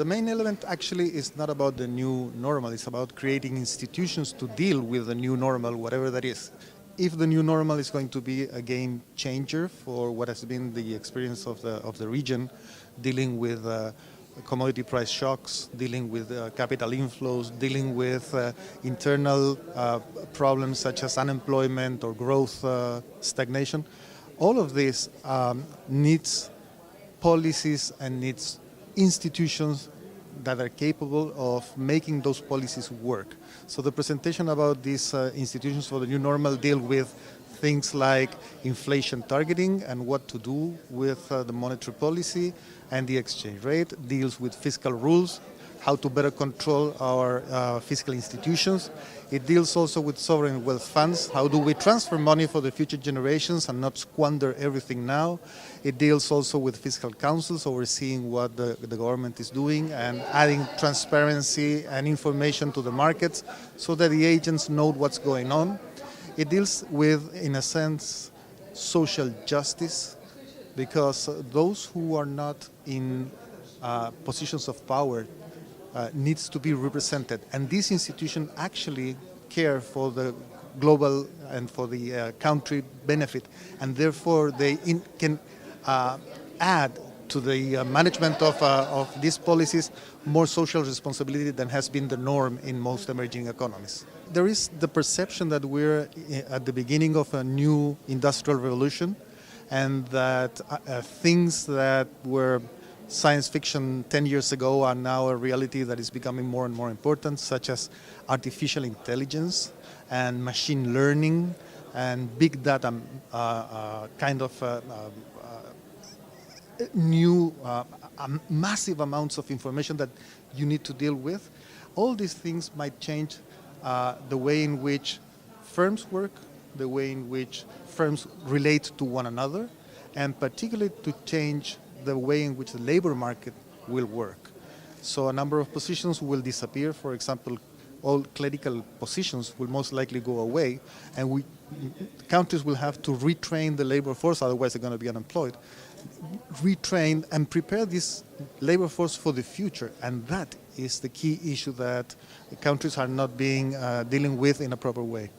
the main element actually is not about the new normal. It's about creating institutions to deal with the new normal, whatever that is. If the new normal is going to be a game changer for what has been the experience of the region, dealing with commodity price shocks, dealing with capital inflows, dealing with internal problems such as unemployment or growth stagnation, all of this needs policies and needs institutions that are capable of making those policies work. So the presentation about these institutions for the new normal deal with things like inflation targeting and what to do with the monetary policy and the exchange rate, deals with fiscal rules, how to better control our fiscal institutions. It deals also with sovereign wealth funds. How do we transfer money for the future generations and not squander everything now? It deals also with fiscal councils, overseeing what the government is doing and adding transparency and information to the markets so that the agents know what's going on. It deals with, in a sense, social justice, because those who are not in positions of power needs to be represented, and these institutions actually care for the global and for the country benefit, and therefore they can add to the management of these policies more social responsibility than has been the norm in most emerging economies. There is the perception that we're at the beginning of a new industrial revolution, and that things that were science fiction 10 years ago are now a reality that is becoming more and more important, such as artificial intelligence and machine learning and big data, new massive amounts of information that you need to deal with. All these things might change the way in which firms work, the way in which firms relate to one another, and particularly to change the way in which the labor market will work. So a number of positions will disappear. For example, all clerical positions will most likely go away, and countries will have to retrain the labor force, otherwise they're going to be unemployed. Retrain and prepare this labor force for the future, and that is the key issue that countries are not dealing with in a proper way.